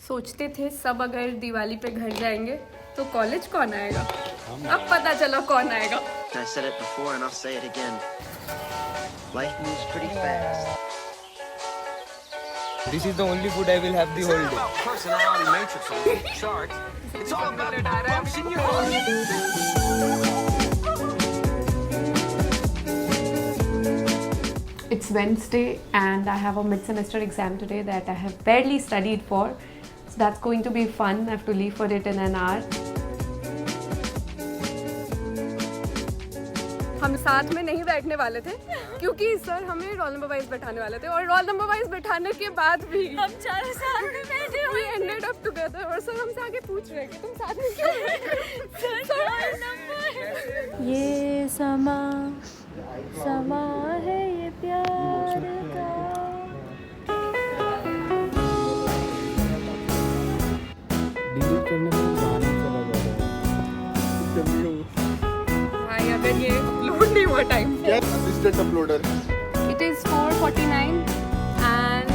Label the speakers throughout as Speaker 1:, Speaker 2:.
Speaker 1: सोचते थे सब अगर दिवाली पे घर जाएंगे तो कॉलेज कौन आएगा। अब पता चला कौन आएगा।
Speaker 2: I said it before and I'll say it again. Life moves pretty fast.
Speaker 3: This is the only food I will have the whole day.
Speaker 4: Personality matrix on chart. It's all about the bumps in your
Speaker 1: It's Wednesday and I have a mid-semester exam today that I have barely studied for. So that's going to be fun. I have to leave for it in an hour. हम साथ में नहीं बैठने वाले थे क्योंकि sir हमें roll number wise बैठाने वाले थे और रोल नंबर वाइज बैठाने के बाद भी हम चारों साथ में बैठे हुए एंडेड अप टुगेदर और सर हमसे आगे पूछ रहे हैं कि तुम साथ में क्यों
Speaker 5: ये समा है ये प्यार का।
Speaker 3: डिलीट करने में गाना चला जा रहा है।
Speaker 1: भाई अगर ये लोड नहीं हुआ टाइम
Speaker 6: क्या assistant uploader
Speaker 1: It is 4:49 and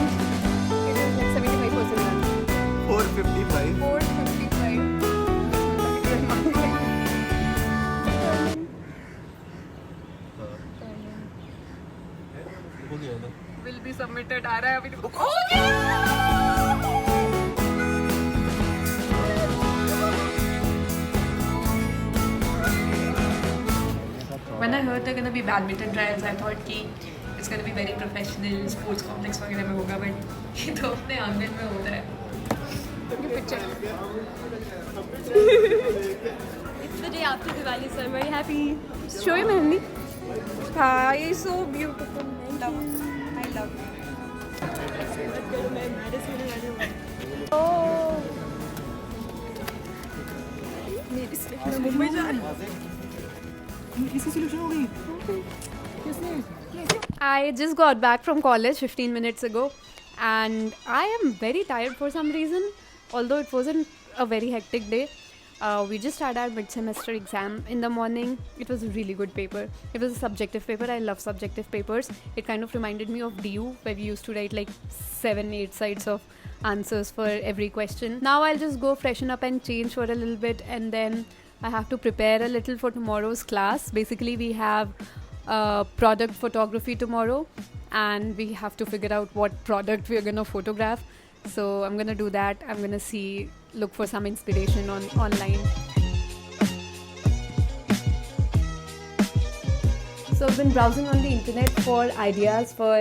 Speaker 1: it is like 75% done.
Speaker 6: 455
Speaker 1: 4:55.
Speaker 6: हो गया ना
Speaker 1: Will be submitted आ रहा है अभी। When I heard they're gonna be badminton trials, I thought कि it's gonna be very professional, sports complex वगैरह में होगा, but ये तो अपने आंगन में होता है।
Speaker 5: It's the day after Diwali, so I'm very happy.
Speaker 1: Show your mehndi. हाँ, ये so beautiful. Love. I love. Oh. मेरी सिलेक्शन मुंबई जा रही है। I just got back from college 15 minutes ago and I am very tired for some reason, although it wasn't a very hectic day. We just had our mid-semester exam in the morning. It was a really good paper. It was a subjective paper. I love subjective papers. It kind of reminded me of DU, where we used to write like 7-8 sides of answers for every question. Now I'll just go freshen up and change for a little bit, and then I have to prepare a little for tomorrow's class. Basically, we have product photography tomorrow, and we have to figure out what product we're gonna photograph. So I'm gonna do that. I'm gonna look for some inspiration online. So I've been browsing on the internet for ideas for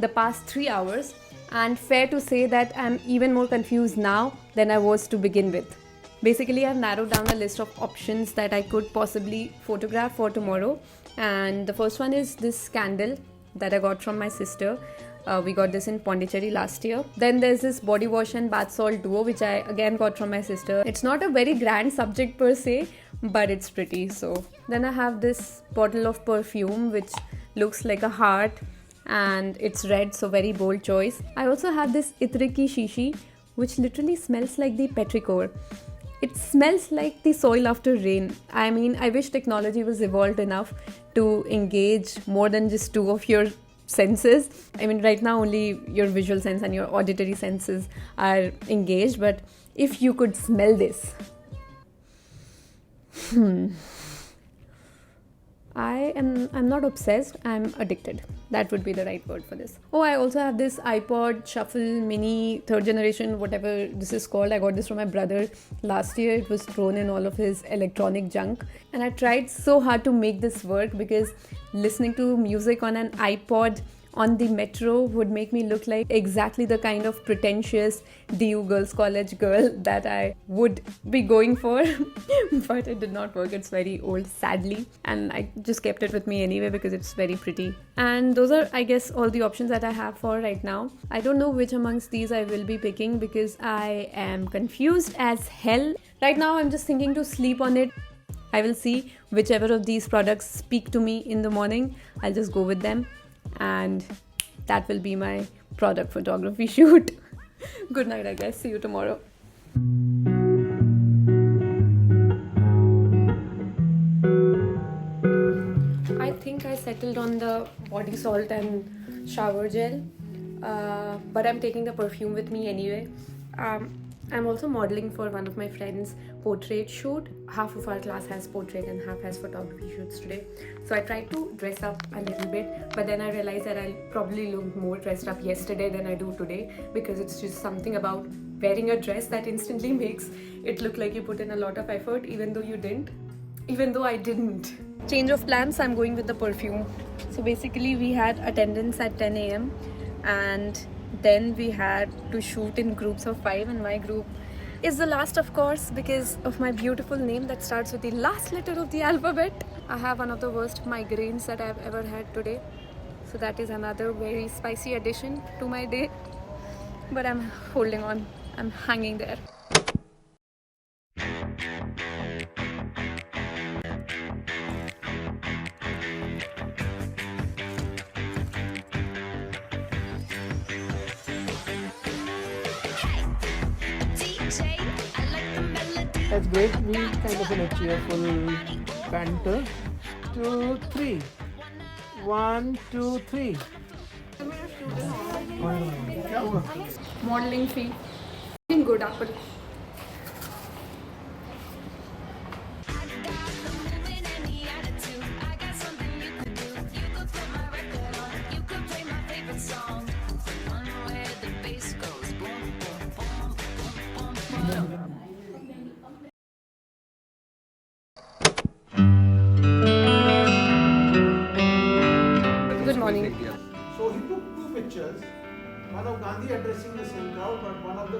Speaker 1: the past 3 hours, and fair to say that I'm even more confused now than I was to begin with. Basically, I've narrowed down a list of options that I could possibly photograph for tomorrow, and the first one is this candle that I got from my sister. We got this in Pondicherry last year. Then there's this body wash and bath salt duo, which I again got from my sister. It's not a very grand subject per se, but it's pretty. So then I have this bottle of perfume which looks like a heart and it's red, so very bold choice. I also have this Itri ki Shishi, which literally smells like the petrichor. It smells like the soil after rain. I mean, I wish technology was evolved enough to engage more than just two of your senses. I mean, right now only your visual sense and your auditory senses are engaged, but if you could smell this, I'm not obsessed, I'm addicted. That would be the right word for this. Oh, I also have this iPod Shuffle Mini 3rd generation, whatever this is called. I got this from my brother last year. It was thrown in all of his electronic junk, and I tried so hard to make this work because listening to music on an iPod on the metro would make me look like exactly the kind of pretentious DU girls college girl that I would be going for. But it did not work. It's very old, sadly, and I just kept it with me anyway because it's very pretty. And those are, I guess, all the options that I have for right now. I don't know which amongst these I will be picking because I am confused as hell. Right now I'm just thinking to sleep on it. I will see whichever of these products speak to me in the morning. I'll just go with them, and that will be my product photography shoot. Good night, I guess. See you tomorrow. I think I settled on the body salt and shower gel, but I'm taking the perfume with me anyway. I'm also modeling for one of my friends' portrait shoot. Half of our class has portrait and half has photography shoots today. So I tried to dress up a little bit, but then I realized that I probably looked more dressed up yesterday than I do today, because it's just something about wearing a dress that instantly makes it look like you put in a lot of effort, even though you didn't. Even though I didn't. Change of plans, I'm going with the perfume. So basically we had attendance at 10 a.m. and then we had to shoot in groups of 5, and my group is the last, of course, because of my beautiful name that starts with the last letter of the alphabet. I have one of the worst migraines that I've ever had today. So that is another very spicy addition to my day. But I'm holding on. I'm hanging there.
Speaker 3: That's great. We kind of in a cheerful banter. 2, 3. 1, 2, 3.
Speaker 1: Modeling fee. Good apple. Good morning.
Speaker 7: So he took 2 pictures, one of Gandhi addressing the same crowd, but one of the...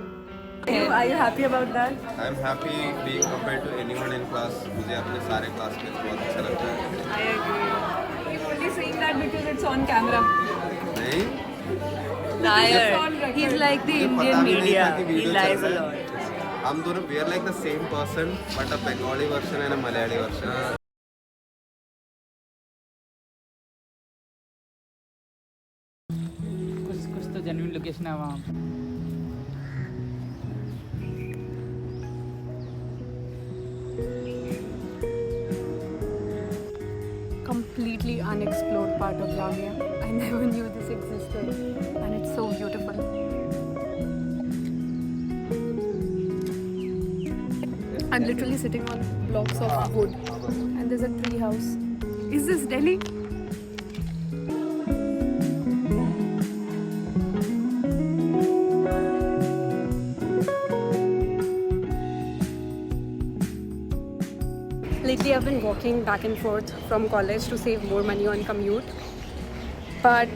Speaker 1: Are you happy about that?
Speaker 6: I am happy being compared to anyone in class. मुझे अपने सारे classmates बहुत अच्छा लगता है.
Speaker 1: I agree. You're only saying that because it's on camera.
Speaker 6: नहीं?
Speaker 5: Liar. He's like the
Speaker 6: मुझे पता
Speaker 5: Indian
Speaker 6: भी नहीं
Speaker 5: media.
Speaker 6: था कि
Speaker 5: He
Speaker 6: video
Speaker 5: lies
Speaker 6: चल
Speaker 5: a
Speaker 6: रहा
Speaker 5: lot.
Speaker 6: है. हम दोनों we are like the same person, but a Bengali version and a Malayali version.
Speaker 8: कुछ तो जेन्युइन लोकेशन है वहाँ.
Speaker 1: Completely unexplored part of Lamia. I never knew this existed, and it's so beautiful. I'm literally sitting on blocks of wood, and there's a tree house. Is this Delhi? Lately I've been walking back and forth from college to save more money on commute, but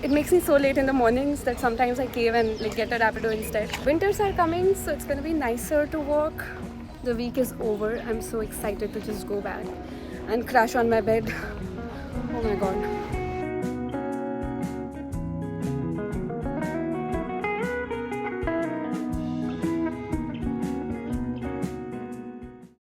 Speaker 1: it makes me so late in the mornings that sometimes I cave and get a Rapido instead. Winters are coming, so it's gonna be nicer to walk. The week is over. I'm so excited to just go back and crash on my bed. Oh my god.